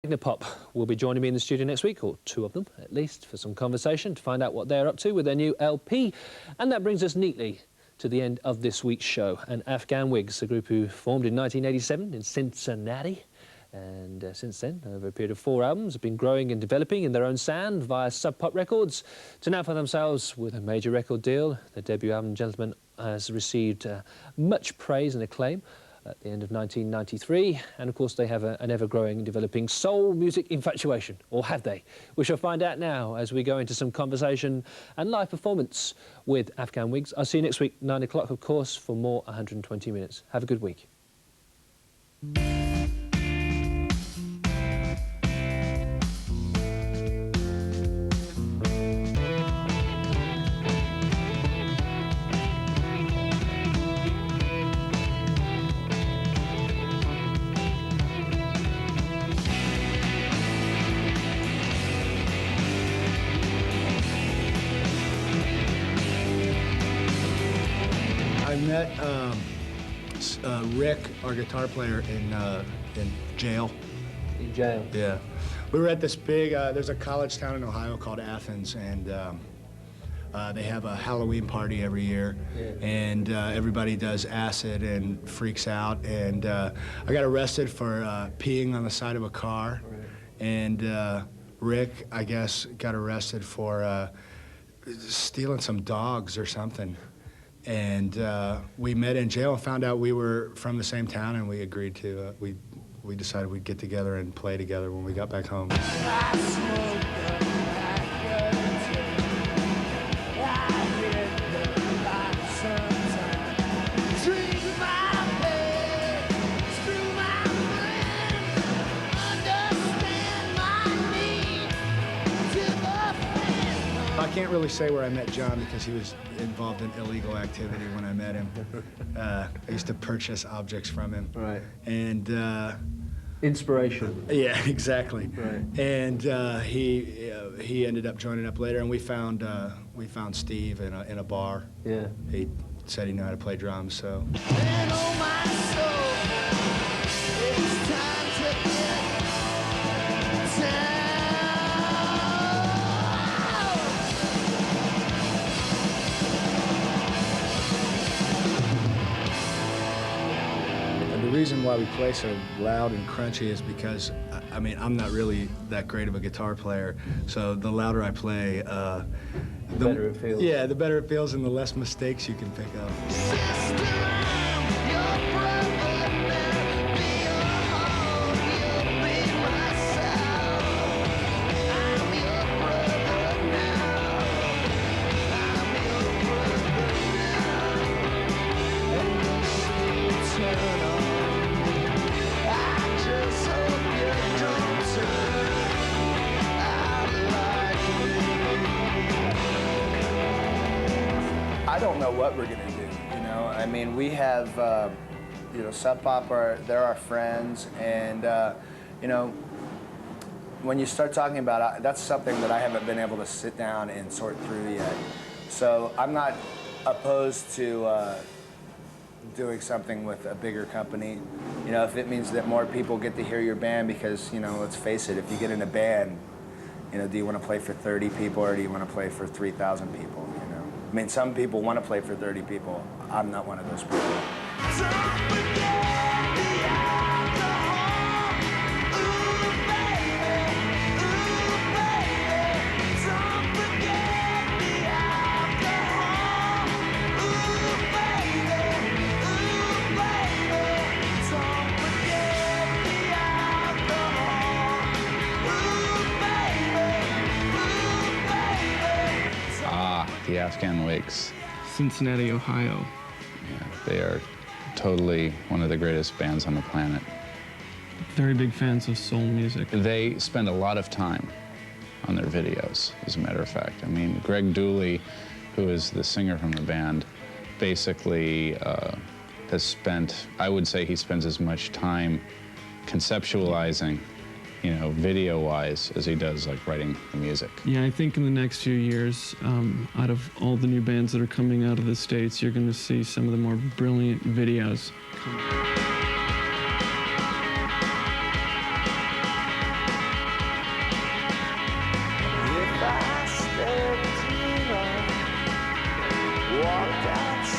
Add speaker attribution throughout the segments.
Speaker 1: Pop will be joining me in the studio next week, or two of them at least, for some conversation to find out what they're up to with their new LP. And that brings us neatly to the end of this week's show. And Afghan Whigs, a group who formed in 1987 in Cincinnati. And since then, over a period of 4 albums, have been growing and developing in their own sound via Sub Pop Records to now find themselves with a major record deal. Their debut album, Gentlemen, has received much praise and acclaim at the end of 1993, and of course they have an ever-growing and developing soul music infatuation, or have they? We shall find out now as we go into some conversation and live performance with Afghan Whigs. I'll see you next week, 9 o'clock, of course, for more 120 Minutes. Have a good week.
Speaker 2: I met Rick, our guitar player, in jail.
Speaker 1: In jail?
Speaker 2: Yeah. We were at this big, there's a college town in Ohio called Athens, and they have a Halloween party every year. Yeah. And everybody does acid and freaks out. And I got arrested for peeing on the side of a car. Right. And Rick, I guess, got arrested for stealing some dogs or something. And we met in jail and found out we were from the same town, and we agreed to, we decided we'd get together and play together when we got back home. I can't really say where I met John because he was involved in illegal activity when I met him. I used to purchase objects from him. Right. And
Speaker 1: inspiration.
Speaker 2: Yeah, exactly.
Speaker 1: Right.
Speaker 2: And he ended up joining up later, and we found Steve in a bar.
Speaker 1: Yeah.
Speaker 2: He said he knew how to play drums, so.
Speaker 3: And oh my soul, it's time to get down.
Speaker 2: The reason why we play so loud and crunchy is because, I mean, I'm not really that great of a guitar player, so the louder I play,
Speaker 1: the better it feels.
Speaker 2: Yeah, the better it feels and the less mistakes you can pick up.
Speaker 3: Sister, I'm your brother now. Be your home, you'll be my soul. I'm your brother now. I'm your brother now. And this will turn on. I just hope you don't turn out like me.
Speaker 4: I don't know what we're gonna do, you know? I mean, we have, you know, Sub Pop, they're our friends, and, you know, when you start talking about, that's something that I haven't been able to sit down and sort through yet. So I'm not opposed to doing something with a bigger company. You know, if it means that more people get to hear your band, because, you know, let's face it, if you get in a band, you know, do you want to play for 30 people or do you want to play for 3,000 people, you know? I mean, some people want to play for 30 people. I'm not one of those people.
Speaker 3: Don't forget the alcohol. Ooh, baby. Ooh, baby. Don't forget the alcohol. Ooh, baby. Ooh, baby. Don't forget the alcohol. Ooh, baby. Ooh, baby.
Speaker 5: The Afghan Whigs.
Speaker 6: Cincinnati, Ohio.
Speaker 5: Yeah, they are totally one of the greatest bands on the planet.
Speaker 6: Very big fans of soul music.
Speaker 5: They spend a lot of time on their videos, as a matter of fact. I mean, Greg Dooley, who is the singer from the band, basically has spent, I would say he spends as much time conceptualizing, you know, video-wise, as he does, like, writing the music.
Speaker 6: Yeah, I think in the next few years, out of all the new bands that are coming out of the States, you're going to see some of the more brilliant videos.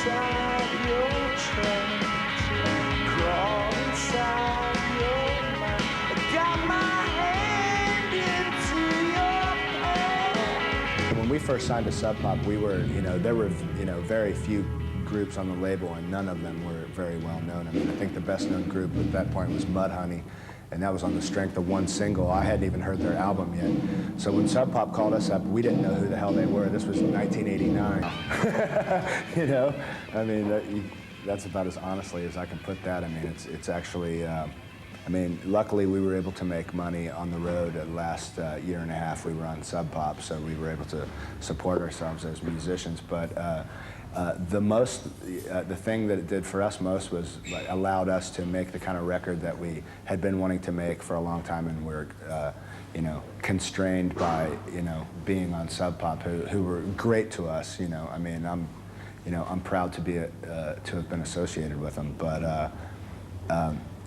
Speaker 3: inside your trance, crawl inside your mind. I got my hand into your palm.
Speaker 4: When we first signed to Sub Pop, we were, there were, very few groups on the label, and none of them were very well known. I mean, I think the best known group at that point was Mudhoney, and that was on the strength of one single. I hadn't even heard their album yet. So when Sub Pop called us up, we didn't know who the hell they were. This was 1989. I mean, that's about as honestly as I can put that. I mean, it's actually, luckily we were able to make money on the road. The last year and a half we were on Sub Pop, so we were able to support ourselves as musicians. But the thing that it did for us most was allowed us to make the kind of record that we had been wanting to make for a long time, and we're, constrained by, being on Sub Pop, who were great to us. I mean, I'm proud to be to have been associated with them, but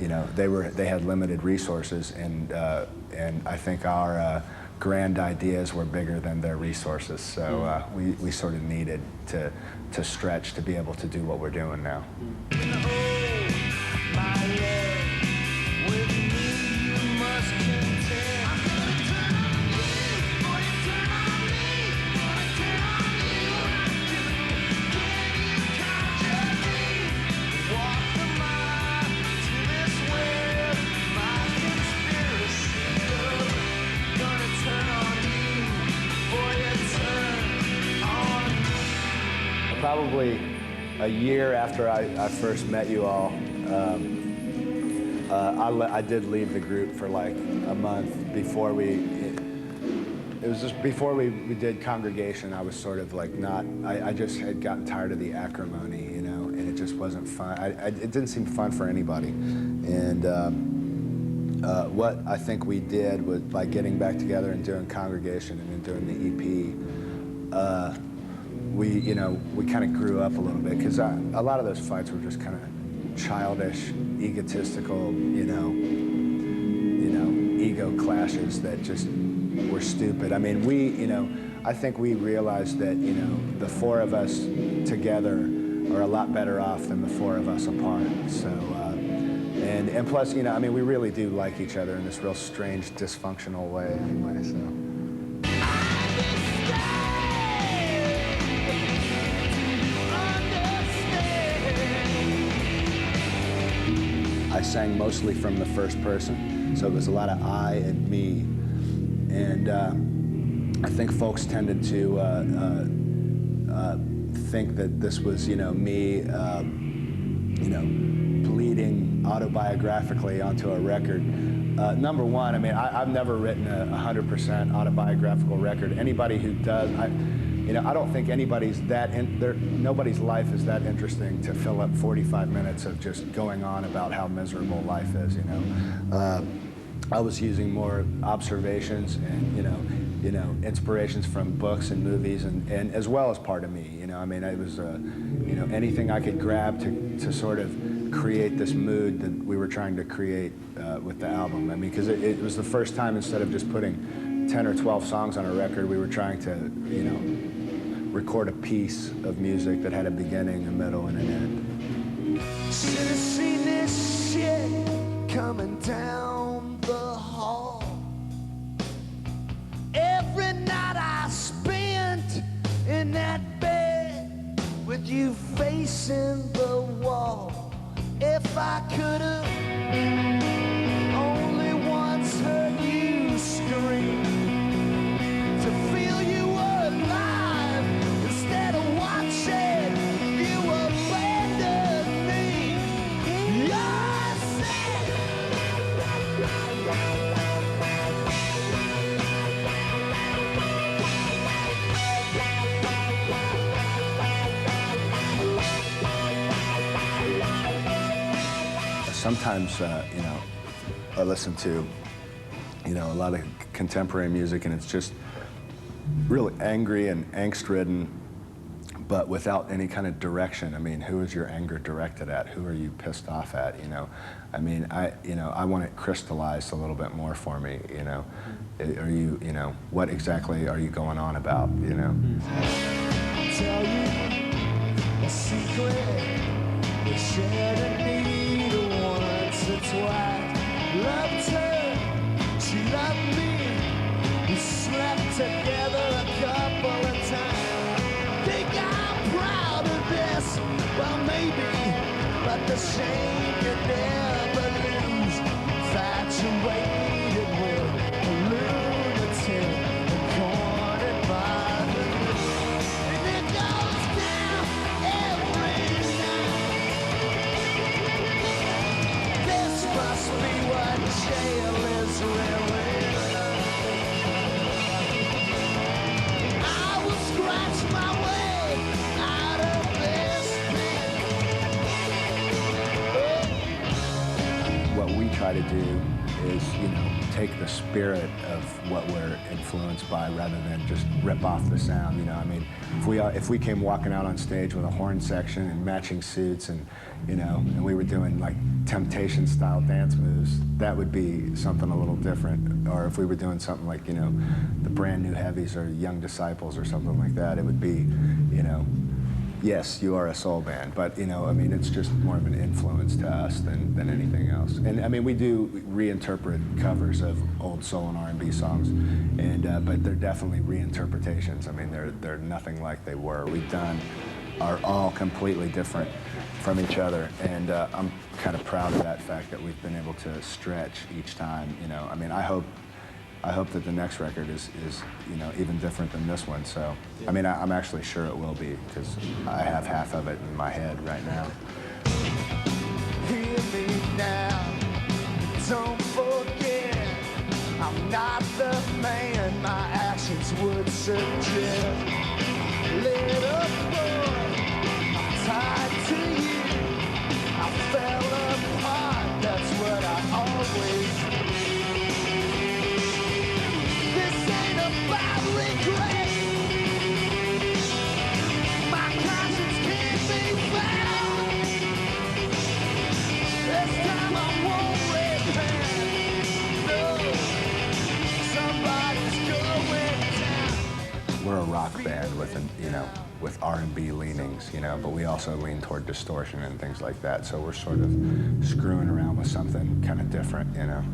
Speaker 4: they had limited resources, and I think our grand ideas were bigger than their resources, so we sort of needed to stretch to be able to do what we're doing now. Probably a year after I first met you all, I did leave the group for like a month before it was just before we did Congregation. I was sort of like I just had gotten tired of the acrimony, and it just wasn't fun. It didn't seem fun for anybody. And what I think we did was, by getting back together and doing Congregation and then doing the EP, we kind of grew up a little bit, because a lot of those fights were just kind of childish, egotistical, ego clashes that just were stupid. I mean, I think we realized that, the four of us together are a lot better off than the four of us apart. So, and plus, we really do like each other in this real strange, dysfunctional way anyway, so. I sang mostly from the first person, so it was a lot of I and me. And I think folks tended to think that this was, me, bleeding autobiographically onto a record. Number one, I've never written a 100% autobiographical record. Anybody who does, I don't think anybody's nobody's life is that interesting to fill up 45 minutes of just going on about how miserable life is, I was using more observations and, inspirations from books and movies, and as well as part of me, it was, anything I could grab to sort of create this mood that we were trying to create with the album. Because it was the first time, instead of just putting 10 or 12 songs on a record, we were trying to, record a piece of music that had a beginning, a middle, and an end.
Speaker 3: Should've seen this shit coming down the hall. Every night I spent in that bed with you facing the wall. If I could've only once heard you scream, to feel you were alive instead of watching you abandon me. You're sick.
Speaker 4: Sometimes, I listen to, a lot of contemporary music, and it's just really angry and angst-ridden, but without any kind of direction. Who is your anger directed at? Who are you pissed off at? I want it crystallized a little bit more for me. Are you, what exactly are you going on about?
Speaker 3: Tell you a secret. We shared a needle once or twice. Loved her, she loved me. We slept together a couple of times. Think I'm proud of this? Well, maybe, but the shame could never lose. Infatuated with a lunatic and cornered by the news. And it goes down every night. This must be what jail is really. I will scratch my way out of this pit.
Speaker 4: What we try to do is, you know, take the spirit of what we're influenced by rather than just rip off the sound, you know. I mean, if we came walking out on stage with a horn section and matching suits and, you know, and we were doing like Temptation-style dance moves, that would be something a little different. Or if we were doing something like, you know, the Brand New Heavies or Young Disciples or something like that, it would be, you know, yes, you are a soul band, but, you know, I mean, it's just more of an influence to us than anything else. And I mean, we do reinterpret covers of old soul and R&B songs, and but they're definitely reinterpretations. I mean, they're nothing like they were. We've done are all completely different from each other, and I'm kind of proud of that fact that we've been able to stretch each time. You know, I mean, I hope that the next record is you know, even different than this one. So, I mean, I'm actually sure it will be, because I have half of it in my head right now.
Speaker 3: Hear me now, don't forget, I'm not the man my actions would suggest. Little boy, I'm tied to you, I fell apart, that's what I always do. This ain't about regret, my conscience can't be found. This time I won't repent. No, somebody's going down.
Speaker 4: We're a rock band with you know, with R&B leanings, you know, but we also lean toward distortion and things like that. So we're sort of screwing around with something kind of different, you know.